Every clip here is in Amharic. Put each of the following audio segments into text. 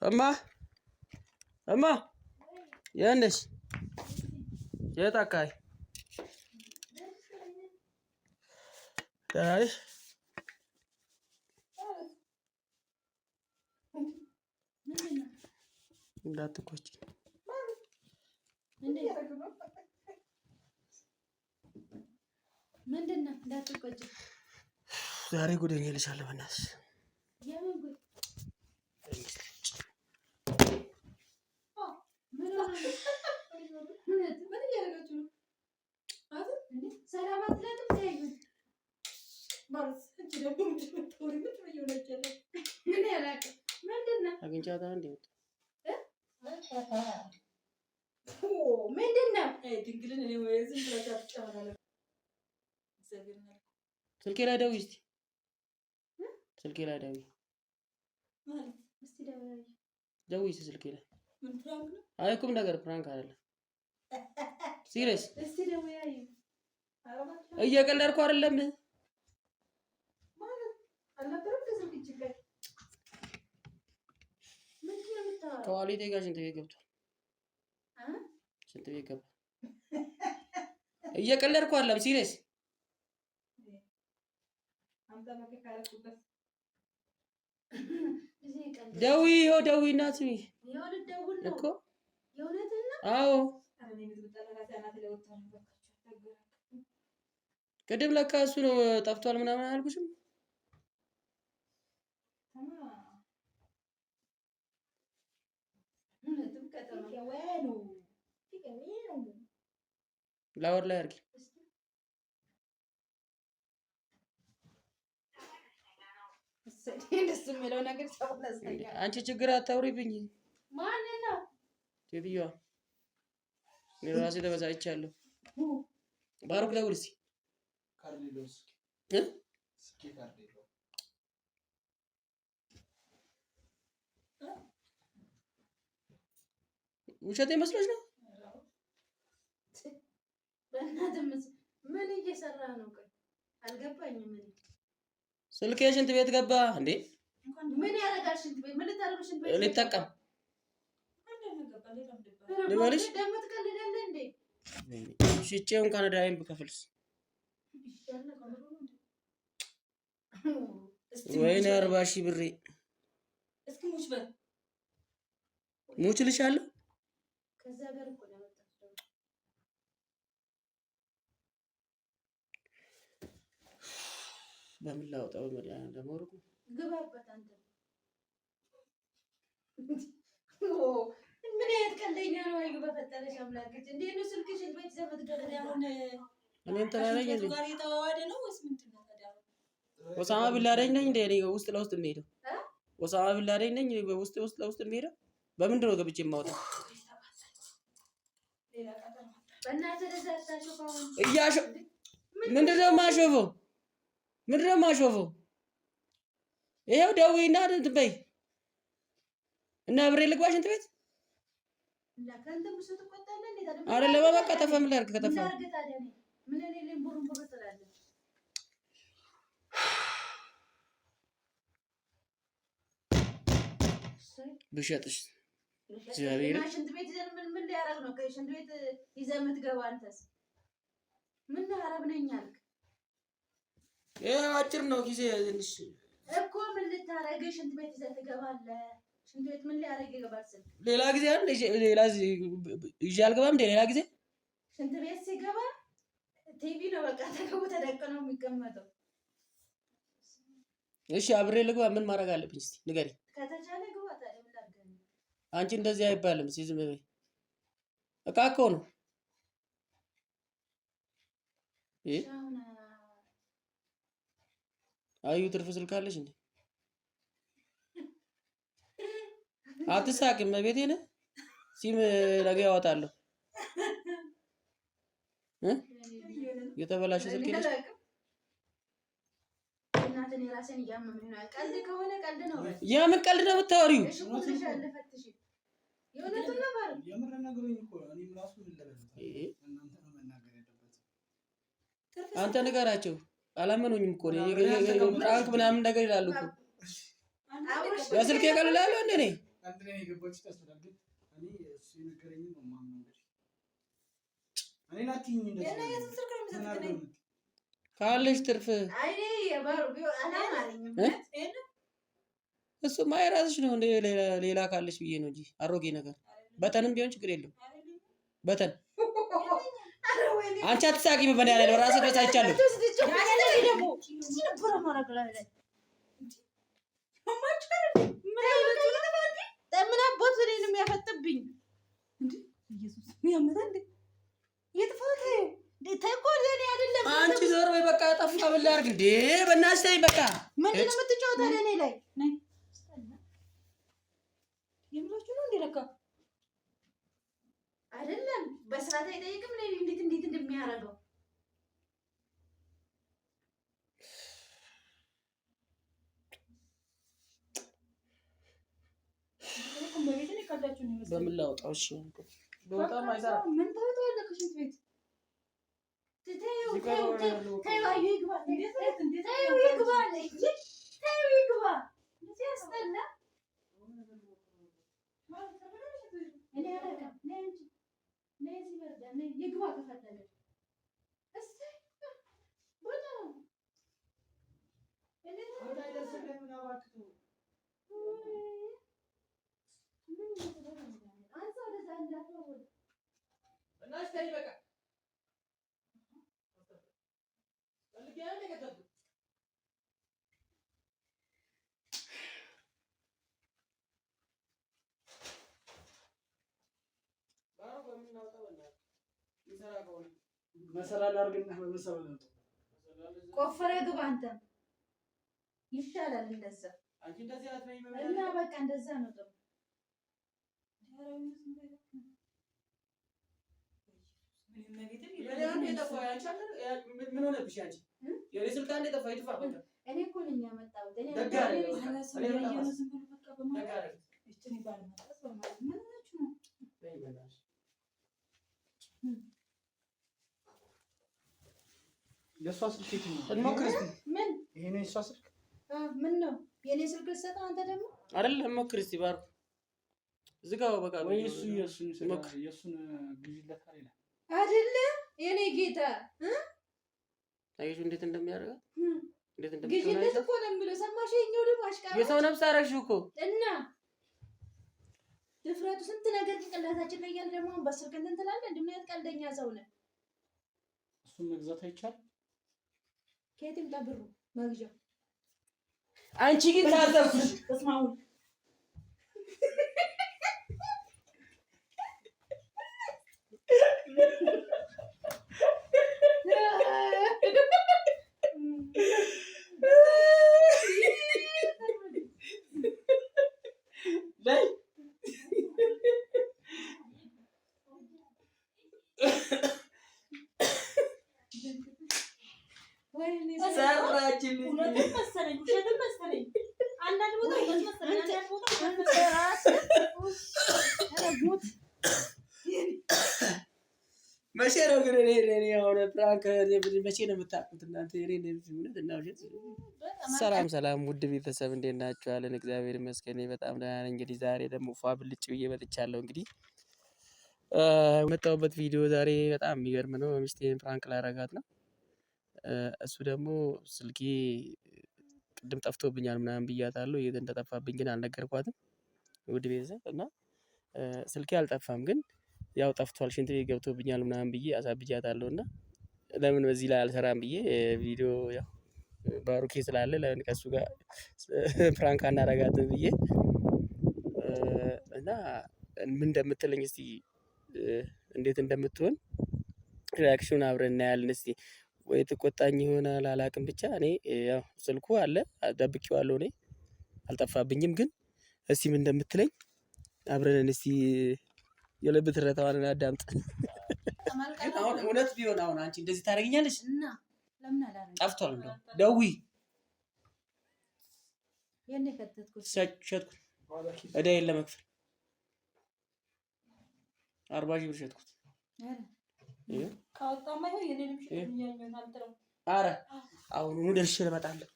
እማ የት ነሽ? የት አካባቢ? ደህና ነሽ? እንዳትቆጪ። ምንድን ነው? እንዳትቆጪ። ዛሬ ጉደኛ ልሻለሁ በእናትሽ። የምን ጉድ? ምን እያደረጋችሁ ነው? ሰላም አትላትም? ተያዩን ማለት እንጂ ደግሞ ምን ያላቅም ምንድን ነው? አግኝቻታ እንዴ? ምንድን ነው? ድንግልን እኔ ወይ ዝም ብላችሁ አትጨማላለሁ። ስልኬ ላይ ደውይ እስቲ። ስልኬ ላይ ደውይ ማለት እስቲ ደውይ እስቲ ስልኬ ላይ። ምን ፕራንክ ነው? አይ ቁም ነገር ፕራንክ አይደለም። ሲሪየስ እስቲ ደውይ። እየቀለድኩ አይደለም። ማለት አልነበረም ከስልክ ችግር ምንድን ነው የምታወራው? ከዋሊቴ ጋር ሽንት ቤት ገብቷል። ሽንት ቤት ገባ። እየቀለድኩ አይደለም። ሲሪየስ ደውይ። ይኸው ደውይ እና ስሚ እኮ አዎ። ቅድም ለካ እሱ ነው ጠፍቷል ምናምን አላልኩሽም? ላወር ላይ አድርጊ። ደስ የሚለው ነገር አንቺ ችግር አታውሪብኝ። ማንን ነው? ሴትዮዋ እኔ ራሴ ተበሳጭቻለሁ። ባሩክ ደውል እስኪ። ውሸቴ መስሎሽ ነው? በእናትህ ምን እየሰራ ነው? ቆይ አልገባኝም። ስልኬ ሽንት ቤት ገባ እንዴ? ምን ያደርጋል ሽንት ቤት? ምን ልታደርጉ ሽንት ቤት? ልጠቀም ልበልሽ? ደግሞ ትቀልዳለህ እንዴ? ሽጬው እንኳን ዕዳዬን ብከፍልስ? ወይኔ 40 ሺህ ብሬ። እስኪ ሙች በል ሙች ልሻለሁ። ከዛ ጋር እኮ ነው የመጣው። በምን ላውጣው? በመድኃኒዓለም ለመወርቁ ግባበት አንተ። ምን አይነት ቀልደኛ ነው? አዩ በፈጠረሽ አምላክ እንዴት ነው ስልክሽን ቤት ዘመድ ገበያ አሁን እኔም ተናነኝ እንዴ? ጋር የተዋዋደ ነው ወይስ ምንድን ነው ታዲያ? ወሳማ ቢላደኝ ነኝ እንዴ? እኔ ውስጥ ለውስጥ የምሄደው ወሳማ ቢላደኝ ነኝ። ውስጥ ለውስጥ የምሄደው በምንድን ነው ገብቼ የማወጣው? በእናትህ ለዛ ታሽፋው ምንድን ነው የማሾፈው? ምንድን ነው የማሾፈው? ይኸው ደውይና እንትን በይ እና ብሬ ልግባ ሽንት ቤት አይደለም። በቃ ጠፋ። ምን ላድርግ? ከጠፋ ብሸጥሽ እግዚአብሔር ሽንት ቤት ይዘን ምን ሊያደርግ ነው? ሽንት ቤት ይዘህ የምትገባ አንተስ ምን ሀረብ ነኝ አልክ? አጭር ነው ጊዜ ትንሽ እኮ ምን ልታረግ ሽንት ቤት ይዘህ ትገባለህ? ሽንት ቤት ምን ሊያደርግ ይገባል? ስል ሌላ ጊዜ አይደል? ሌላ ይዤ አልገባም። ሌላ ጊዜ ሽንት ቤት ሲገባ ቲቪ ነው በቃ ተደቅኖ የሚቀመጠው። እሺ አብሬ ልግባ። ምን ማድረግ አለብኝ እስቲ ንገሪኝ። ከተቻለ ግባ። ታዲያ ምን ላድርግ? አንቺ እንደዚህ አይባልም። እስኪ ዝም በይ። እቃ እኮ ነው። አዩ ትርፍ ስልክ አለሽ እንዴ? አትሳቅም። ቤቴ ነህ። ሲም ነገ ያወጣለሁ። የተበላሸ ስልክ ይለሽ እናትን የራስን እያመመኝ ነው። ቀልድ ከሆነ ቀልድ ነው። የምን ቀልድ ነው የምታወሪው? እሺ ቁጥርሽ አለ ፈትሽ። የእውነቱን ነው ማለት የምር ነገሩኝ እኮ እኔም ራሱ ምን ለበለታ እናንተ ነው መናገር ያለበት። አንተ ንገራቸው። አላመኑኝም እኮ ፕራንክ ምናምን ነገር ይላሉ እኮ። በስልክ ይቀልላሉ እንዴ? አንድ ላይ የገባች ታስተዳድግ እኔ እሱ የነገረኝን ነው የማምነው። እንግዲህ እኔ ናትኝ እንደዚህ ካለሽ ትርፍ እሱማ የራስሽ ነው። ሌላ ካለሽ ብዬ ነው እንጂ አሮጌ ነገር በተንም ቢሆን ችግር የለም። በተን አንቺ አትሳቂ። በበኔ ያለ ራስህ በሳይቻለሁ ምን አባቱ እኔን የሚያፈጥብኝ እንዴ? ኢየሱስ የሚያመጣ እንዴ? የጥፋት ተቆል የኔ አይደለም። አንቺ ዞር በይ በቃ። ጠፋ ምን ላድርግ እንዴ? በእናትሽ ተይ በቃ። ምንድን ነው የምትጫወተው እኔ ላይ? ነይ የምላችሁ ነው እንዴ? ለካ አይደለም በስርዓት አይጠይቅም። ለኔ እንዴት እንደሚያደርገው በምን ላውጣው? እሺ በጣም አይሰራ። ምን ታወጣለህ? ከሽንት ቤት መሰላል አድርግና በመሰላል ነው ቆፈረ ግባ። አንተ ይሻላል እንደዛ። አንቺ እንደዚህ አትበይም እና በቃ እንደዛ ነው ጥሩ። ምን ሆነብሽ አንቺ? የኔ ስልክ አንዴ ጠፋ። ይጥፋ በቃ። እኔ እኮ ነኝ ያመጣሁት። እኔ የእሷ ስልክ የት ነው? እንሞክር እስኪ። ምን ይሄ ነው የእሷ ስልክ? ምን ነው የኔ ስልክ ልትሰጠው አንተ ደግሞ? አይደለም ሞክር እስኪ ባሩ ዝጋው በቃ። ወይ የእሱን ግዢለት አይደል? አይደለ የኔ ጌታ አየሽ እንዴት እንደሚያደርጋት እንዴት ግዢለት እኮ ነው የምለው። ሰማሽ? የኛው ደግሞ አሽቃባጭ የሰው ነፍስ አደረግሽው እኮ እና ድፍረቱ ስንት ነገር ጭንቅላታችን ላይ ያለ ደግሞ በስልክ እንትን ትላለህ። እንደምን ቀልደኛ ሰው ነህ። እሱን መግዛት አይቻልም። ከየት ይምጣ ብሩ መግዣው? አንቺ ግን ታዘብሽ። ተስማሙ መቼ ነው ግን እኔ አሁን ፕራንክ መቼ ነው የምታውቁት እናንተ? ሰላም ሰላም፣ ውድ ቤተሰብ እንዴት ናችኋለን? እግዚአብሔር ይመስገን በጣም ደህና ነኝ። እንግዲህ ዛሬ ደግሞ ፏ ብልጭ ብዬ መጥቻለሁ። እንግዲህ የመጣሁበት ቪዲዮ ዛሬ በጣም የሚገርም ነው። ሚስቴን ፕራንክ ላረጋት ነው። እሱ ደግሞ ስልኬ ቅድም ጠፍቶብኛል ምናምን ብያታለሁ። የት እንደጠፋብኝ ግን አልነገርኳትም። ውድ ቤተሰብ እና ስልኬ አልጠፋም ግን ያው ጠፍቷል፣ ሽንት ቤት ገብቶብኛል ምናምን ብዬ አሳብጃታለሁ። እና ለምን በዚህ ላይ አልሰራም ብዬ ቪዲዮ ያው ባሩኬ ስላለ ለምን ከሱ ጋር ፕራንክ አናረጋትም ብዬ እና ምን እንደምትለኝ እስቲ እንዴት እንደምትሆን ሪአክሽን አብረን እናያለን። እስቲ ወይ ትቆጣኝ ይሆናል አላውቅም። ብቻ እኔ ያው ስልኩ አለ ደብቄዋለሁ፣ እኔ አልጠፋብኝም። ግን እስቲ ምን እንደምትለኝ አብረን እስቲ የልብ ትርታዋን አዳምጥ። አሁን እውነት ቢሆን አሁን አንቺ እንደዚህ ታደርጊኛለሽ? እና ለምን አላረግም? ጠፍቷል እንደው ደውይ የኔ ከተትኩት ሸጥኩት እዳዬን ለመክፈል 40 ሺህ ብር ሸጥኩት። ካወጣማ ይሄ የኔንም ሽጥ ያኛውን አልጥረው። ኧረ አሁን ደርሼ እመጣለሁ።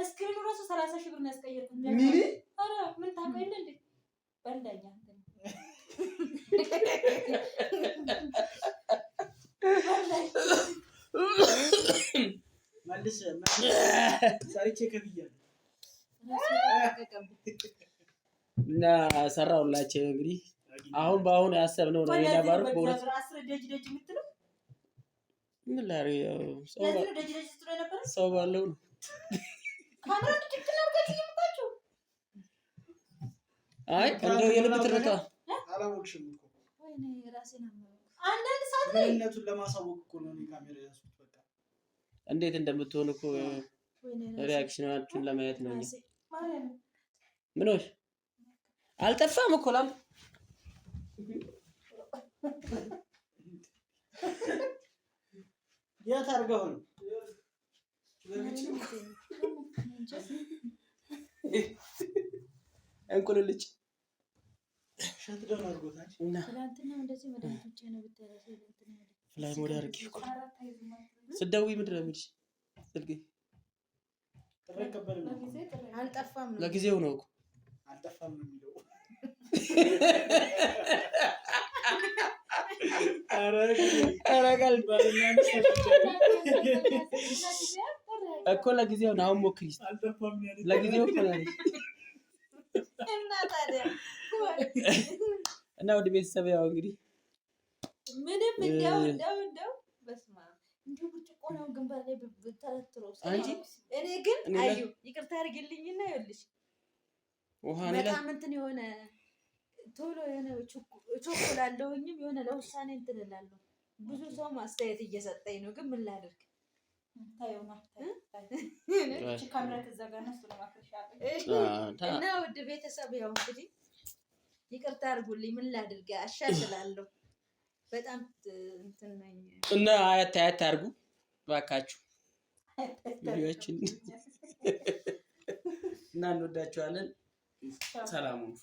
እስክሪኑ ራሱ 30 ሺህ ብር ነው ያስቀየርኩት። ምን ታውቀው እንዴ? በእንደኛ መልስ ሰርቼ ከብያለሁ እና ሰራውላችሁ። እንግዲህ አሁን በአሁን ያሰብነው ነው የነበረው። በሁለት ደጅ የምትለው ምን ላድርግ? ያው ሰው ባለው ነው። አይ እንደው የልብ ትርታ አላወቅሽም እኮ ወይኔ ራሴን አመመኝ። አንዳንድ ሰዓት ላይ ምንነቱን ለማሳወቅ እኮ ነው ካሜራ ያዝኩት። በቃ እንዴት እንደምትሆን እኮ ሪአክሽናችሁን ለማየት ነው። ምኖሽ አልጠፋም እኮ ላም የት አድርገው ነው እንቁልልጭ ሸትደን አድርጎታል። ትናንትና እንደዚህ መድኃኒቶች ነው ብትረሱ ፍላይ ሞድ አድርጌ እኮ ስትደውይ ምንድን ነው የምልሽ? ስልኬ ተረከበል ነው አልጠፋም ነው ለጊዜው ነው እኮ አልጠፋም ነው የሚለው። አረጋል እኮ ለጊዜው ነው። አሁን ሞክሪ። አልጠፋም ነው ለጊዜው እኮ ነው እና ወደ ቤተሰብ ያው እንግዲህ ምንም እንደው በስመ አብ እንዲሁ ብርጭቆ ነው ግንባር ላይ ተረትሮ አንቺ እኔ ግን አዩ ይቅርታ አድርግልኝና ይኸውልሽ ውሃ ነው በጣም እንትን የሆነ ቶሎ የሆነ ቾኮላለሁኝም የሆነ ለውሳኔ እንትን እላለሁ። ብዙ ሰው ማስተያየት እየሰጠኝ ነው፣ ግን ምን ላድርግ? ታዩና ካሜራ ተዘጋና እና ውድ ቤተሰብ ያው እንግዲህ ይቅርታ አድርጉልኝ። ምን ላድርግ? አሻሽላለሁ። በጣም እንትን ነኝ እና አያት አድርጉ ባካችሁ ቪዲዮችን እና እንወዳችኋለን። ሰላም ሁኑ።